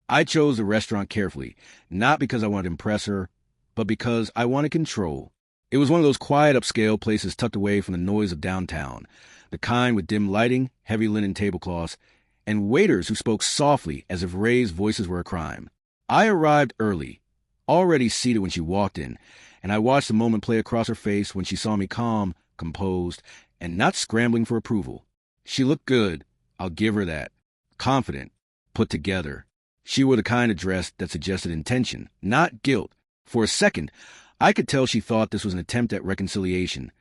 I chose the restaurant carefully, not because I wanted to impress her, but because I wanted control. It was one of those quiet upscale places tucked away from the noise of downtown, the kind with dim lighting, heavy linen tablecloths, and waiters who spoke softly as if raised voices were a crime. I arrived early, already seated when she walked in, and I watched the moment play across her face when she saw me calm, composed, and not scrambling for approval. She looked good, I'll give her that. Confident, put together. She wore the kind of dress that suggested intention, not guilt. For a second, I could tell she thought this was an attempt at reconciliation,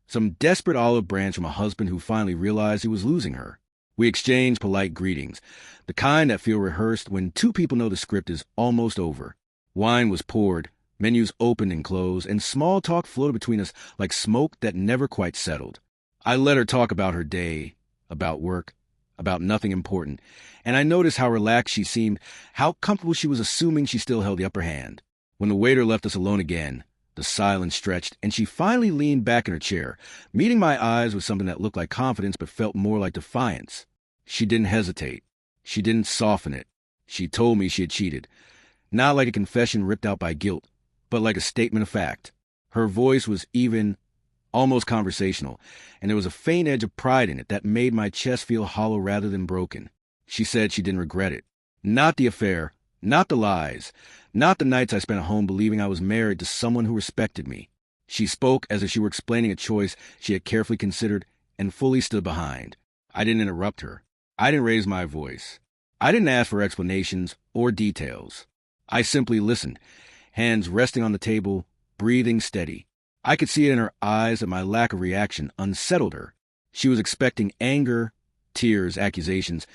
some desperate olive branch from a husband who finally realized he was losing her. We exchanged polite greetings, the kind that feel rehearsed when two people know the script is almost over. Wine was poured, menus opened and closed, and small talk floated between us like smoke that never quite settled. I let her talk about her day, about work, about nothing important, and I noticed how relaxed she seemed, how comfortable she was assuming she still held the upper hand. When the waiter left us alone again, the silence stretched, and she finally leaned back in her chair, meeting my eyes with something that looked like confidence but felt more like defiance. She didn't hesitate. She didn't soften it. She told me she had cheated, not like a confession ripped out by guilt, but like a statement of fact. Her voice was even, almost conversational, and there was a faint edge of pride in it that made my chest feel hollow rather than broken. She said she didn't regret it. Not the affair, not the lies, not the nights I spent at home believing I was married to someone who respected me. She spoke as if she were explaining a choice she had carefully considered and fully stood behind. I didn't interrupt her. I didn't raise my voice. I didn't ask for explanations or details. I simply listened, hands resting on the table, breathing steady. I could see it in her eyes that my lack of reaction unsettled her. She was expecting anger, tears, accusations,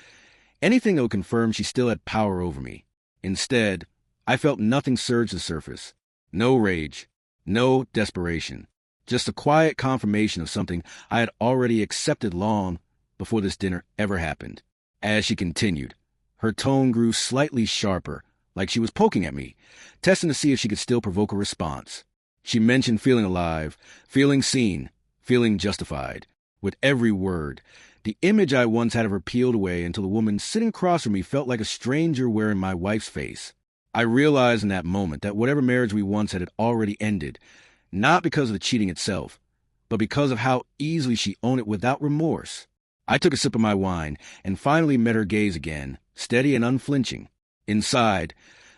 anything that would confirm she still had power over me. Instead, I felt nothing surge to the surface. No rage, no desperation. Just a quiet confirmation of something I had already accepted long before this dinner ever happened. As she continued, her tone grew slightly sharper, like she was poking at me, testing to see if she could still provoke a response. She mentioned feeling alive, feeling seen, feeling justified. With every word, the image I once had of her peeled away until the woman sitting across from me felt like a stranger wearing my wife's face. I realized in that moment that whatever marriage we once had already ended, not because of the cheating itself, but because of how easily she owned it without remorse. I took a sip of my wine and finally met her gaze again, steady and unflinching. Inside,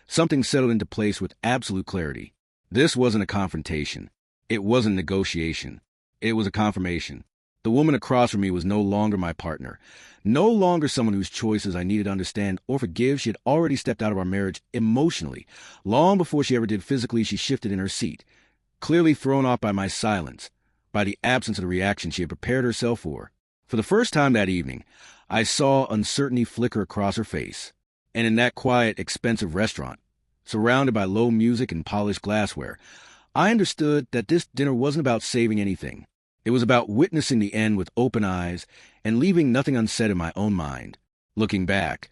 something settled into place with absolute clarity. This wasn't a confrontation. It wasn't negotiation. It was a confirmation. The woman across from me was no longer my partner, no longer someone whose choices I needed to understand or forgive. She had already stepped out of our marriage emotionally. Long before she ever did physically, she shifted in her seat, clearly thrown off by my silence, by the absence of the reaction she had prepared herself for. For the first time that evening, I saw uncertainty flicker across her face. And in that quiet, expensive restaurant, surrounded by low music and polished glassware, I understood that this dinner wasn't about saving anything. It was about witnessing the end with open eyes and leaving nothing unsaid in my own mind. Looking back,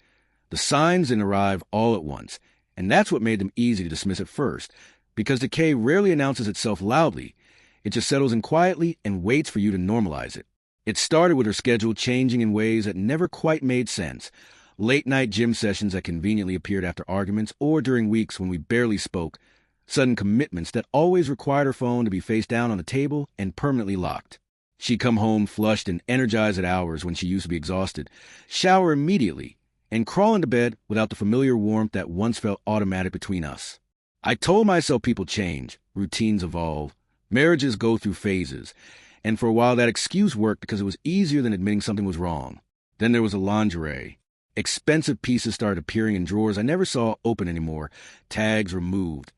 the signs didn't arrive all at once, and that's what made them easy to dismiss at first, because decay rarely announces itself loudly. It just settles in quietly and waits for you to normalize it. It started with her schedule changing in ways that never quite made sense. Late-night gym sessions that conveniently appeared after arguments or during weeks when we barely spoke. Sudden commitments that always required her phone to be face down on the table and permanently locked. She'd come home flushed and energized at hours when she used to be exhausted, shower immediately, and crawl into bed without the familiar warmth that once felt automatic between us. I told myself people change, routines evolve, marriages go through phases, and for a while that excuse worked because it was easier than admitting something was wrong. Then there was the lingerie. Expensive pieces started appearing in drawers I never saw open anymore, tags removed,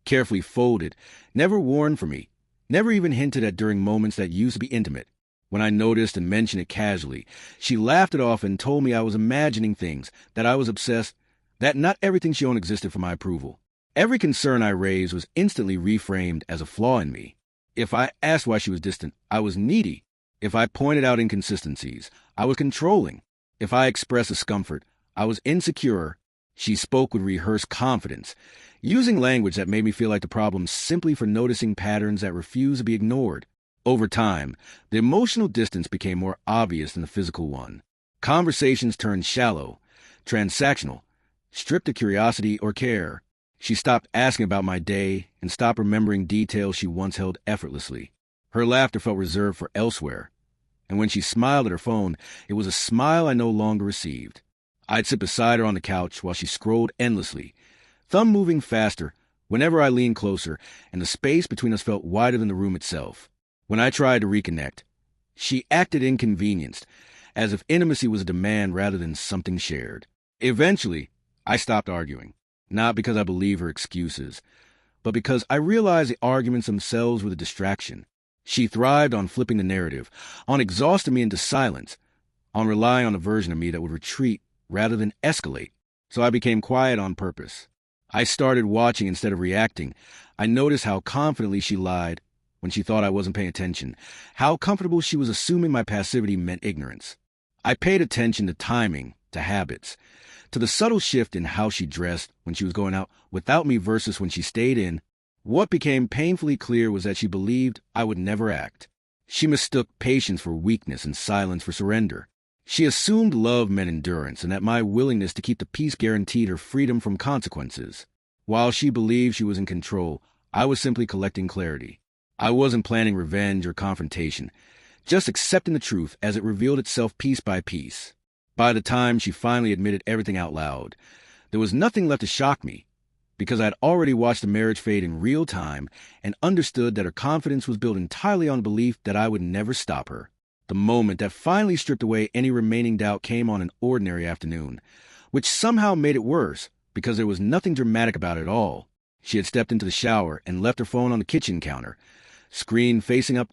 carefully folded, never worn for me, never even hinted at during moments that used to be intimate. When I noticed and mentioned it casually, she laughed it off and told me I was imagining things, that I was obsessed, that not everything she owned existed for my approval. Every concern I raised was instantly reframed as a flaw in me. If I asked why she was distant, I was needy. If I pointed out inconsistencies, I was controlling. If I expressed discomfort, I was insecure. She spoke with rehearsed confidence, using language that made me feel like the problem simply for noticing patterns that refused to be ignored. Over time, the emotional distance became more obvious than the physical one. Conversations turned shallow, transactional, stripped of curiosity or care. She stopped asking about my day and stopped remembering details she once held effortlessly. Her laughter felt reserved for elsewhere, and when she smiled at her phone, it was a smile I no longer received. I'd sit beside her on the couch while she scrolled endlessly, thumb moving faster whenever I leaned closer, and the space between us felt wider than the room itself. When I tried to reconnect, she acted inconvenienced, as if intimacy was a demand rather than something shared. Eventually, I stopped arguing, not because I believe her excuses, but because I realized the arguments themselves were the distraction. She thrived on flipping the narrative, on exhausting me into silence, on relying on a version of me that would retreat rather than escalate. So I became quiet on purpose. I started watching instead of reacting. I noticed how confidently she lied when she thought I wasn't paying attention, how comfortable she was assuming my passivity meant ignorance. I paid attention to timing, to habits, to the subtle shift in how she dressed when she was going out without me versus when she stayed in. What became painfully clear was that she believed I would never act. She mistook patience for weakness and silence for surrender. She assumed love meant endurance and that my willingness to keep the peace guaranteed her freedom from consequences. While she believed she was in control, I was simply collecting clarity. I wasn't planning revenge or confrontation, just accepting the truth as it revealed itself piece by piece. By the time she finally admitted everything out loud, there was nothing left to shock me, because I'd already watched the marriage fade in real time and understood that her confidence was built entirely on the belief that I would never stop her. The moment that finally stripped away any remaining doubt came on an ordinary afternoon, which somehow made it worse because there was nothing dramatic about it at all. She had stepped into the shower and left her phone on the kitchen counter, screen facing up,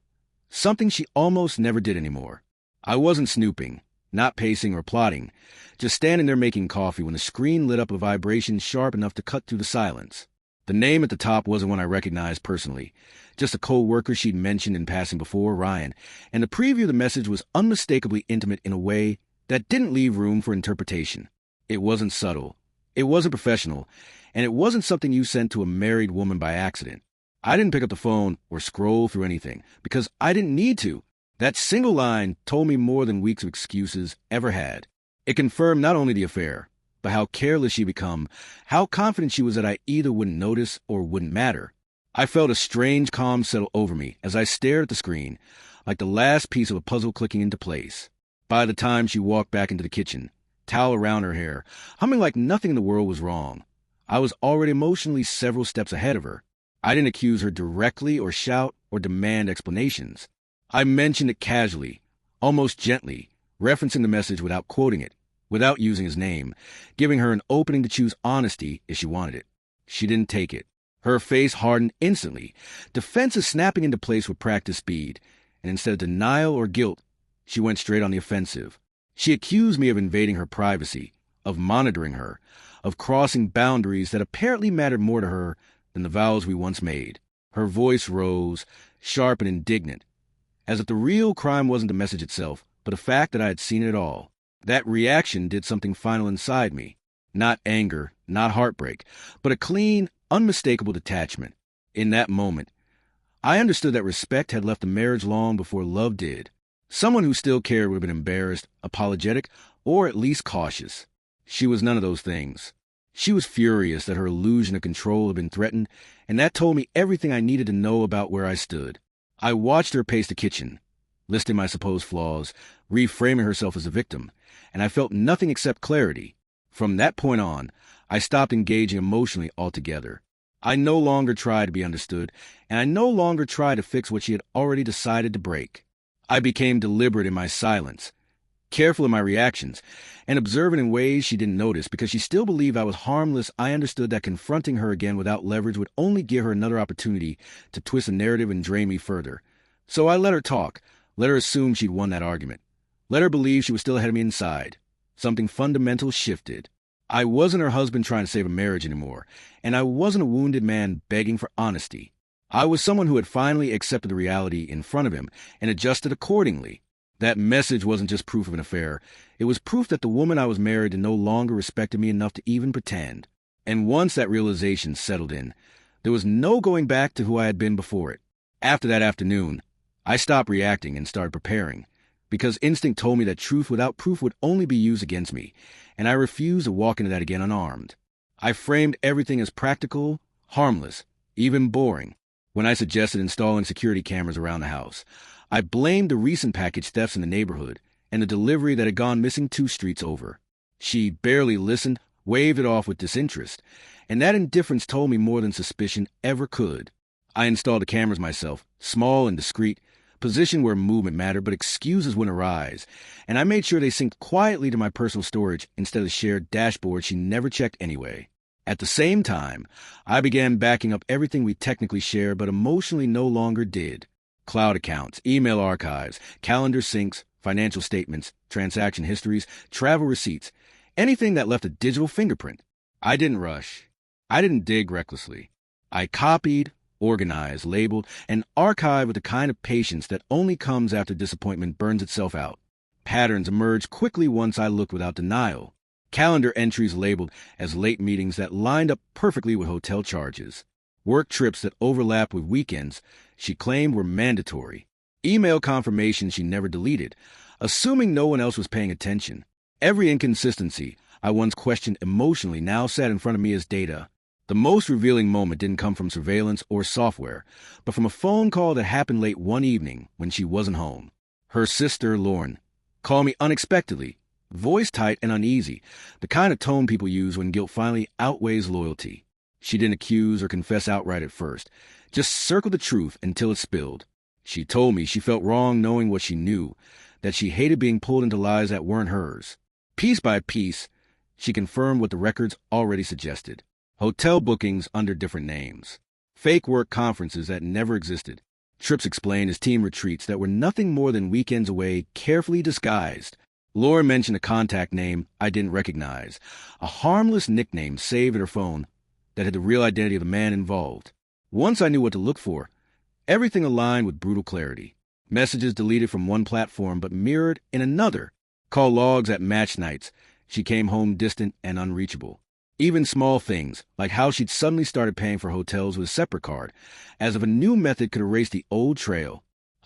something she almost never did anymore. I wasn't snooping, not pacing or plotting, just standing there making coffee when the screen lit up a vibration sharp enough to cut through the silence. The name at the top wasn't one I recognized personally, just a co-worker she'd mentioned in passing before, Ryan, and the preview of the message was unmistakably intimate in a way that didn't leave room for interpretation. It wasn't subtle, it wasn't professional, and it wasn't something you sent to a married woman by accident. I didn't pick up the phone or scroll through anything, because I didn't need to. That single line told me more than weeks of excuses ever had. It confirmed not only the affair, but how careless she'd become, how confident she was that I either wouldn't notice or wouldn't matter. I felt a strange calm settle over me as I stared at the screen, like the last piece of a puzzle clicking into place. By the time she walked back into the kitchen, towel around her hair, humming like nothing in the world was wrong, I was already emotionally several steps ahead of her. I didn't accuse her directly or shout or demand explanations. I mentioned it casually, almost gently, referencing the message without quoting it, without using his name, giving her an opening to choose honesty if she wanted it. She didn't take it. Her face hardened instantly, defenses snapping into place with practiced speed, and instead of denial or guilt, she went straight on the offensive. She accused me of invading her privacy, of monitoring her, of crossing boundaries that apparently mattered more to her than the vows we once made. Her voice rose, sharp and indignant, as if the real crime wasn't the message itself, but the fact that I had seen it all. That reaction did something final inside me. Not anger, not heartbreak, but a clean, unmistakable detachment. In that moment, I understood that respect had left the marriage long before love did. Someone who still cared would have been embarrassed, apologetic, or at least cautious. She was none of those things. She was furious that her illusion of control had been threatened, and that told me everything I needed to know about where I stood. I watched her pace the kitchen, listing my supposed flaws, reframing herself as a victim, and I felt nothing except clarity. From that point on, I stopped engaging emotionally altogether. I no longer tried to be understood, and I no longer tried to fix what she had already decided to break. I became deliberate in my silence, careful in my reactions, and observant in ways she didn't notice. Because she still believed I was harmless, I understood that confronting her again without leverage would only give her another opportunity to twist the narrative and drain me further. So I let her talk, let her assume she'd won that argument, let her believe she was still ahead of me inside. Something fundamental shifted. I wasn't her husband trying to save a marriage anymore, and I wasn't a wounded man begging for honesty. I was someone who had finally accepted the reality in front of him and adjusted accordingly. That message wasn't just proof of an affair. It was proof that the woman I was married to no longer respected me enough to even pretend. And once that realization settled in, there was no going back to who I had been before it. After that afternoon, I stopped reacting and started preparing, because instinct told me that truth without proof would only be used against me, and I refused to walk into that again unarmed. I framed everything as practical, harmless, even boring. When I suggested installing security cameras around the house, I blamed the recent package thefts in the neighborhood and the delivery that had gone missing 2 streets over. She barely listened, waved it off with disinterest, and that indifference told me more than suspicion ever could. I installed the cameras myself, small and discreet, positioned where movement mattered but excuses wouldn't arise, and I made sure they synced quietly to my personal storage instead of the shared dashboard she never checked anyway. At the same time, I began backing up everything we technically shared but emotionally no longer did. Cloud accounts, email archives, calendar syncs, financial statements, transaction histories, travel receipts, anything that left a digital fingerprint. I didn't rush. I didn't dig recklessly. I copied, organized, labeled, and archived with the kind of patience that only comes after disappointment burns itself out. Patterns emerged quickly once I looked without denial. Calendar entries labeled as late meetings that lined up perfectly with hotel charges. Work trips that overlapped with weekends she claimed were mandatory. Email confirmations she never deleted, assuming no one else was paying attention. Every inconsistency I once questioned emotionally now sat in front of me as data. The most revealing moment didn't come from surveillance or software, but from a phone call that happened late one evening when she wasn't home. Her sister, Lauren, called me unexpectedly, voice tight and uneasy, the kind of tone people use when guilt finally outweighs loyalty. She didn't accuse or confess outright at first, just circled the truth until it spilled. She told me she felt wrong knowing what she knew, that she hated being pulled into lies that weren't hers. Piece by piece, she confirmed what the records already suggested. Hotel bookings under different names. Fake work conferences that never existed. Trips explained as team retreats that were nothing more than weekends away, carefully disguised. Lauren mentioned a contact name I didn't recognize, a harmless nickname saved in her phone that had the real identity of the man involved. Once I knew what to look for, everything aligned with brutal clarity. Messages deleted from one platform but mirrored in another. Call logs at match nights. She came home distant and unreachable. Even small things, like how she'd suddenly started paying for hotels with a separate card, as if a new method could erase the old trail.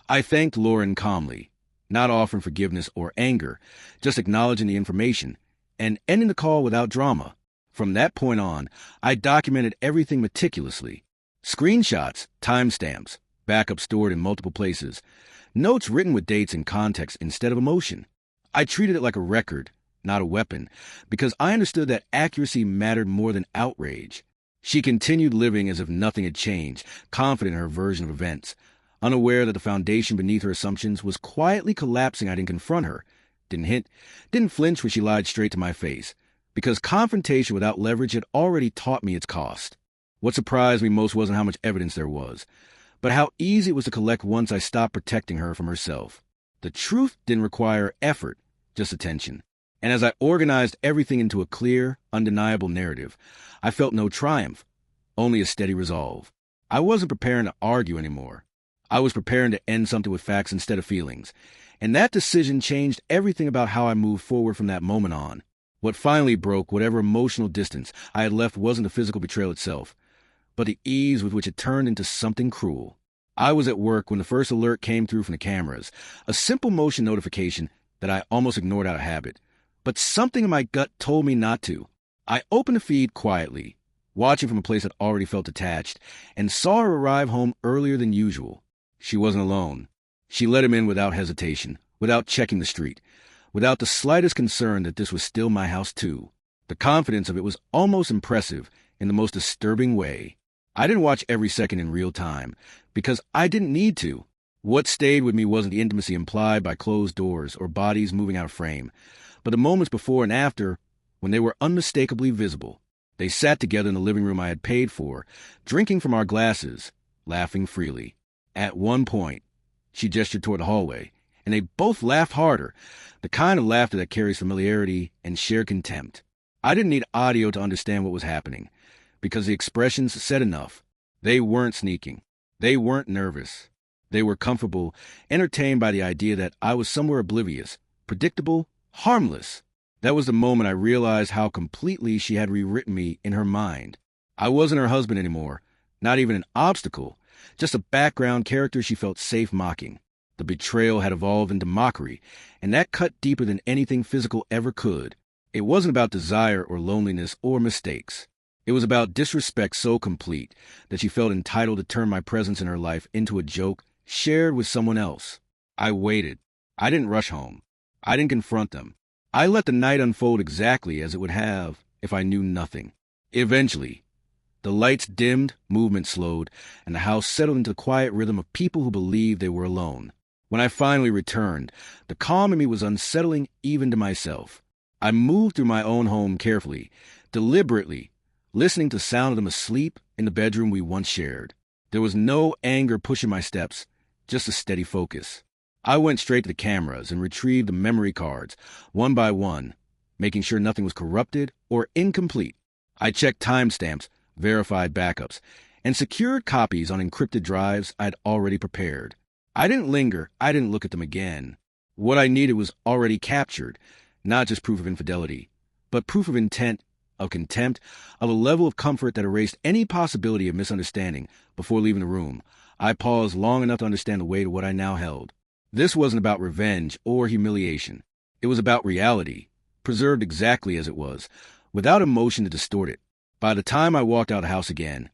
I thanked Lauren calmly, not offering forgiveness or anger, just acknowledging the information, and ending the call without drama. From that point on, I documented everything meticulously. Screenshots, timestamps, backups stored in multiple places, notes written with dates and context instead of emotion. I treated it like a record, not a weapon, because I understood that accuracy mattered more than outrage. She continued living as if nothing had changed, confident in her version of events, unaware that the foundation beneath her assumptions was quietly collapsing. I didn't confront her, didn't hint, didn't flinch when she lied straight to my face, because confrontation without leverage had already taught me its cost. What surprised me most wasn't how much evidence there was, but how easy it was to collect once I stopped protecting her from herself. The truth didn't require effort, just attention. And as I organized everything into a clear, undeniable narrative, I felt no triumph, only a steady resolve. I wasn't preparing to argue anymore. I was preparing to end something with facts instead of feelings. And that decision changed everything about how I moved forward from that moment on. What finally broke whatever emotional distance I had left wasn't the physical betrayal itself, but the ease with which it turned into something cruel. I was at work when the first alert came through from the cameras, a simple motion notification that I almost ignored out of habit. But something in my gut told me not to. I opened the feed quietly, watching from a place that already felt detached, and saw her arrive home earlier than usual. She wasn't alone. She let him in without hesitation, without checking the street, without the slightest concern that this was still my house too. The confidence of it was almost impressive in the most disturbing way. I didn't watch every second in real time, because I didn't need to. What stayed with me wasn't the intimacy implied by closed doors or bodies moving out of frame, but the moments before and after, when they were unmistakably visible. They sat together in the living room I had paid for, drinking from our glasses, laughing freely. At one point, she gestured toward the hallway, and they both laughed harder, the kind of laughter that carries familiarity and shared contempt. I didn't need audio to understand what was happening, because the expressions said enough. They weren't sneaking. They weren't nervous. They were comfortable, entertained by the idea that I was somewhere oblivious, predictable, harmless. That was the moment I realized how completely she had rewritten me in her mind. I wasn't her husband anymore, not even an obstacle, just a background character she felt safe mocking. The betrayal had evolved into mockery, and that cut deeper than anything physical ever could. It wasn't about desire or loneliness or mistakes. It was about disrespect so complete that she felt entitled to turn my presence in her life into a joke shared with someone else. I waited. I didn't rush home. I didn't confront them. I let the night unfold exactly as it would have if I knew nothing. Eventually, the lights dimmed, movement slowed, and the house settled into the quiet rhythm of people who believed they were alone. When I finally returned, the calm in me was unsettling even to myself. I moved through my own home carefully, deliberately, listening to the sound of them asleep in the bedroom we once shared. There was no anger pushing my steps, just a steady focus. I went straight to the cameras and retrieved the memory cards, one by one, making sure nothing was corrupted or incomplete. I checked timestamps, verified backups, and secured copies on encrypted drives I'd already prepared. I didn't linger. I didn't look at them again. What I needed was already captured, not just proof of infidelity, but proof of intent, of contempt, of a level of comfort that erased any possibility of misunderstanding. Before leaving the room, I paused long enough to understand the weight of what I now held. This wasn't about revenge or humiliation. It was about reality, preserved exactly as it was, without emotion to distort it. By the time I walked out of the house again,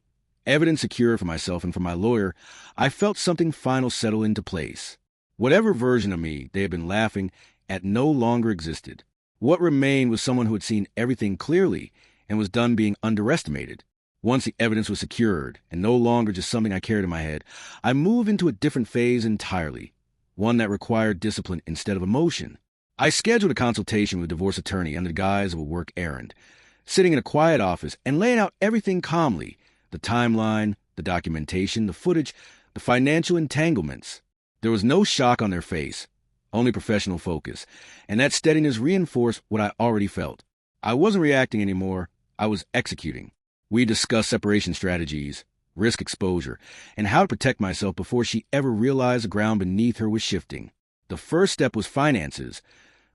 evidence secured for myself and for my lawyer, I felt something final settle into place. Whatever version of me they had been laughing at no longer existed. What remained was someone who had seen everything clearly and was done being underestimated. Once the evidence was secured, and no longer just something I carried in my head, I moved into a different phase entirely, one that required discipline instead of emotion. I scheduled a consultation with a divorce attorney under the guise of a work errand, sitting in a quiet office and laying out everything calmly, the timeline, the documentation, the footage, the financial entanglements. There was no shock on their face, only professional focus, and that steadiness reinforced what I already felt. I wasn't reacting anymore, I was executing. We discussed separation strategies, risk exposure, and how to protect myself before she ever realized the ground beneath her was shifting. The first step was finances,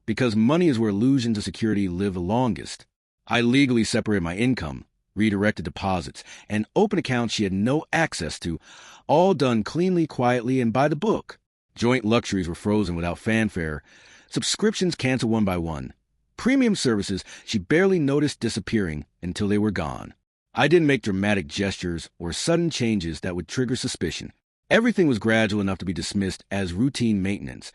because money is where illusions of security live the longest. I legally separated my income, redirected deposits, and opened accounts she had no access to, all done cleanly, quietly, and by the book. Joint luxuries were frozen without fanfare, subscriptions canceled one by one. Premium services she barely noticed disappearing until they were gone. I didn't make dramatic gestures or sudden changes that would trigger suspicion. Everything was gradual enough to be dismissed as routine maintenance,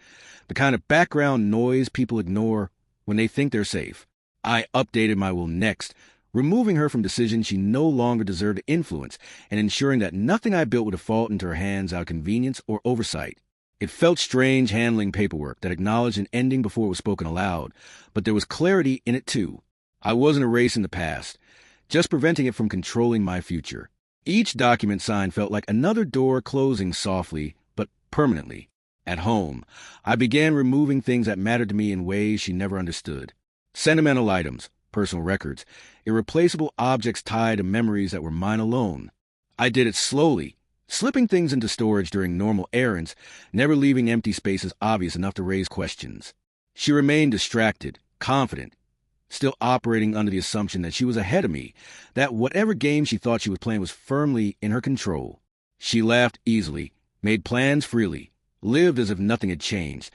the kind of background noise people ignore when they think they're safe. I updated my will next, removing her from decisions she no longer deserved to influence and ensuring that nothing I built would default into her hands out of convenience or oversight. It felt strange handling paperwork that acknowledged an ending before it was spoken aloud, but there was clarity in it too. I wasn't erasing the past, just preventing it from controlling my future. Each document signed felt like another door closing softly, but permanently. At home, I began removing things that mattered to me in ways she never understood. Sentimental items, personal records, irreplaceable objects tied to memories that were mine alone. I did it slowly, slipping things into storage during normal errands, never leaving empty spaces obvious enough to raise questions. She remained distracted, confident, still operating under the assumption that she was ahead of me, that whatever game she thought she was playing was firmly in her control. She laughed easily, made plans freely, lived as if nothing had changed,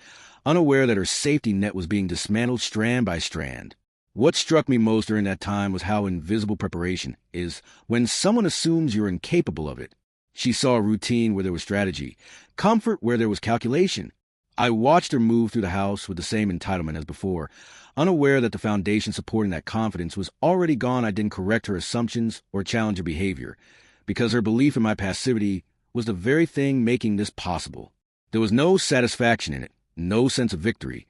unaware that her safety net was being dismantled strand by strand. What struck me most during that time was how invisible preparation is when someone assumes you're incapable of it. She saw a routine where there was strategy, comfort where there was calculation. I watched her move through the house with the same entitlement as before, unaware that the foundation supporting that confidence was already gone. I didn't correct her assumptions or challenge her behavior, because her belief in my passivity was the very thing making this possible. There was no satisfaction in it, no sense of victory,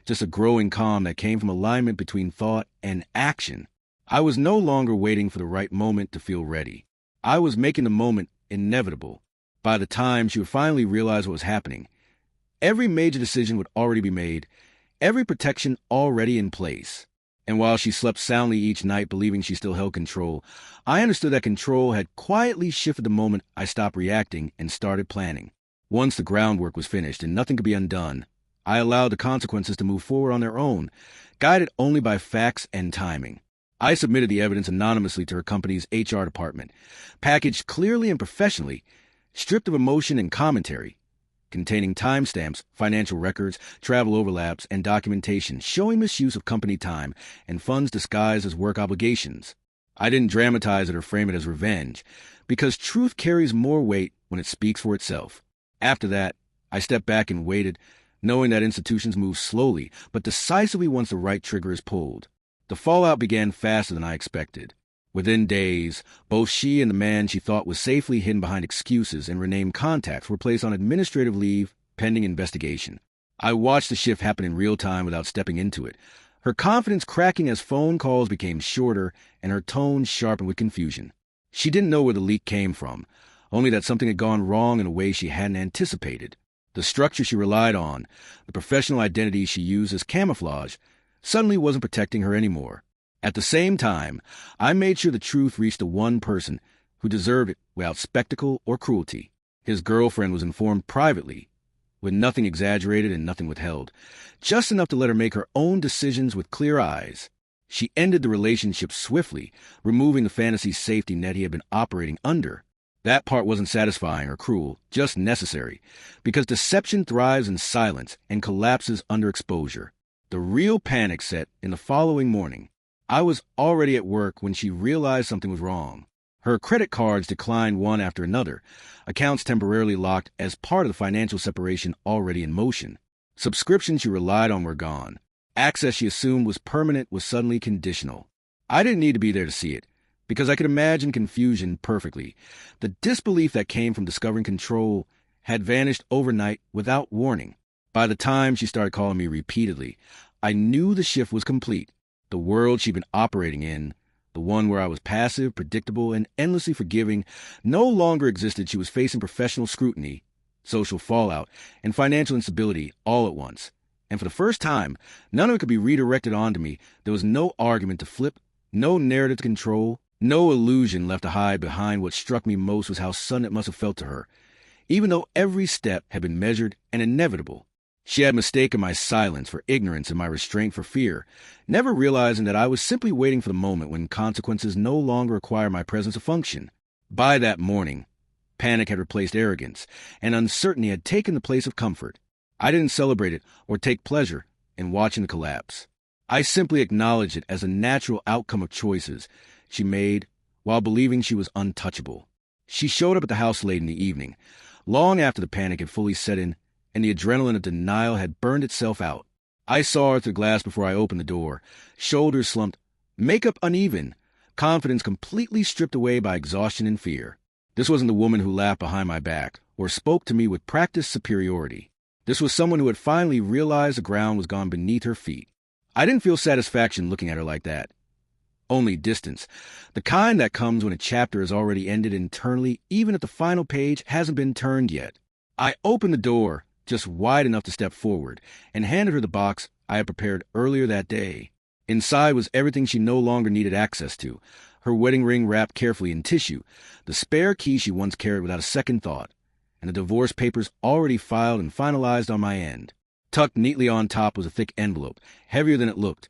just a growing calm that came from alignment between thought and action. I was no longer waiting for the right moment to feel ready. I was making the moment inevitable. By the time she would finally realize what was happening, every major decision would already be made, every protection already in place. And while she slept soundly each night believing she still held control, I understood that control had quietly shifted the moment I stopped reacting and started planning. Once the groundwork was finished and nothing could be undone, I allowed the consequences to move forward on their own, guided only by facts and timing. I submitted the evidence anonymously to her company's HR department, packaged clearly and professionally, stripped of emotion and commentary, containing timestamps, financial records, travel overlaps, and documentation showing misuse of company time and funds disguised as work obligations. I didn't dramatize it or frame it as revenge, because truth carries more weight when it speaks for itself. After that, I stepped back and waited, knowing that institutions move slowly but decisively once the right trigger is pulled. The fallout began faster than I expected. Within days, both she and the man she thought was safely hidden behind excuses and renamed contacts were placed on administrative leave pending investigation. I watched the shift happen in real time without stepping into it, her confidence cracking as phone calls became shorter and her tone sharpened with confusion. She didn't know where the leak came from, only that something had gone wrong in a way she hadn't anticipated. The structure she relied on, the professional identity she used as camouflage, suddenly wasn't protecting her anymore. At the same time, I made sure the truth reached the one person who deserved it without spectacle or cruelty. His girlfriend was informed privately, with nothing exaggerated and nothing withheld, just enough to let her make her own decisions with clear eyes. She ended the relationship swiftly, removing the fantasy safety net he had been operating under. That part wasn't satisfying or cruel, just necessary, because deception thrives in silence and collapses under exposure. The real panic set in the following morning. I was already at work when she realized something was wrong. Her credit cards declined one after another, accounts temporarily locked as part of the financial separation already in motion. Subscriptions she relied on were gone. Access she assumed was permanent was suddenly conditional. I didn't need to be there to see it, because I could imagine confusion perfectly. The disbelief that came from discovering control had vanished overnight without warning. By the time she started calling me repeatedly, I knew the shift was complete. The world she'd been operating in, the one where I was passive, predictable, and endlessly forgiving, no longer existed. She was facing professional scrutiny, social fallout, and financial instability all at once. And for the first time, none of it could be redirected onto me. There was no argument to flip, no narrative to control, no illusion left to hide behind. What struck me most was how sudden it must have felt to her, even though every step had been measured and inevitable. She had mistaken my silence for ignorance and my restraint for fear, never realizing that I was simply waiting for the moment when consequences no longer require my presence to function. By that morning, panic had replaced arrogance, and uncertainty had taken the place of comfort. I didn't celebrate it or take pleasure in watching the collapse. I simply acknowledged it as a natural outcome of choices she made while believing she was untouchable. She showed up at the house late in the evening, long after the panic had fully set in and the adrenaline of denial had burned itself out. I saw her through the glass before I opened the door, shoulders slumped, makeup uneven, confidence completely stripped away by exhaustion and fear. This wasn't the woman who laughed behind my back or spoke to me with practiced superiority. This was someone who had finally realized the ground was gone beneath her feet. I didn't feel satisfaction looking at her like that. Only distance, the kind that comes when a chapter has already ended internally, even if the final page hasn't been turned yet. I opened the door, just wide enough to step forward, and handed her the box I had prepared earlier that day. Inside was everything she no longer needed access to, her wedding ring wrapped carefully in tissue, the spare key she once carried without a second thought, and the divorce papers already filed and finalized on my end. Tucked neatly on top was a thick envelope, heavier than it looked,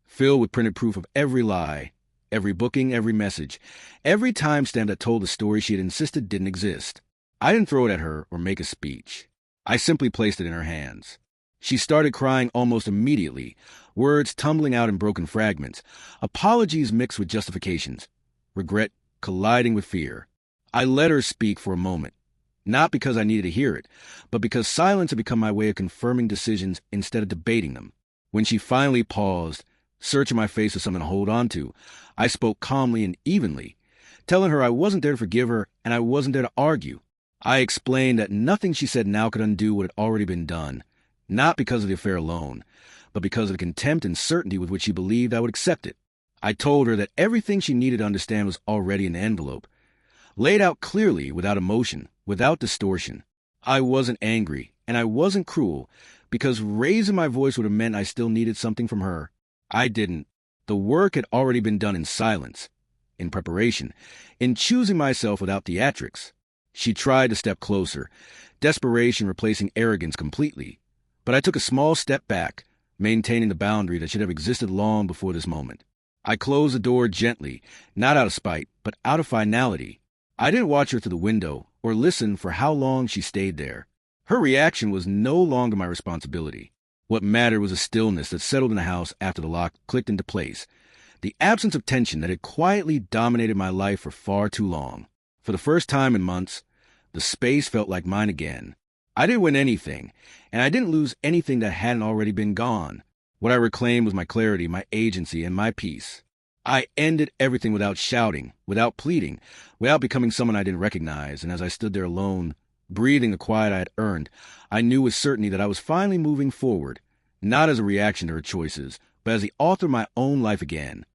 filled with printed proof of every lie, every booking, every message, every timestamp that told the story she had insisted didn't exist. I didn't throw it at her or make a speech. I simply placed it in her hands. She started crying almost immediately, words tumbling out in broken fragments, apologies mixed with justifications, regret colliding with fear. I let her speak for a moment, not because I needed to hear it, but because silence had become my way of confirming decisions instead of debating them. When she finally paused, searching my face for something to hold on to, I spoke calmly and evenly, telling her I wasn't there to forgive her and I wasn't there to argue. I explained that nothing she said now could undo what had already been done, not because of the affair alone, but because of the contempt and certainty with which she believed I would accept it. I told her that everything she needed to understand was already in the envelope, laid out clearly, without emotion, without distortion. I wasn't angry, and I wasn't cruel, because raising my voice would have meant I still needed something from her. I didn't. The work had already been done in silence, in preparation, in choosing myself without theatrics. She tried to step closer, desperation replacing arrogance completely. But I took a small step back, maintaining the boundary that should have existed long before this moment. I closed the door gently, not out of spite, but out of finality. I didn't watch her through the window or listen for how long she stayed there. Her reaction was no longer my responsibility. What mattered was a stillness that settled in the house after the lock clicked into place. The absence of tension that had quietly dominated my life for far too long. For the first time in months, the space felt like mine again. I didn't win anything, and I didn't lose anything that hadn't already been gone. What I reclaimed was my clarity, my agency, and my peace. I ended everything without shouting, without pleading, without becoming someone I didn't recognize, and as I stood there alone, breathing the quiet I had earned, I knew with certainty that I was finally moving forward, not as a reaction to her choices, but as the author of my own life again,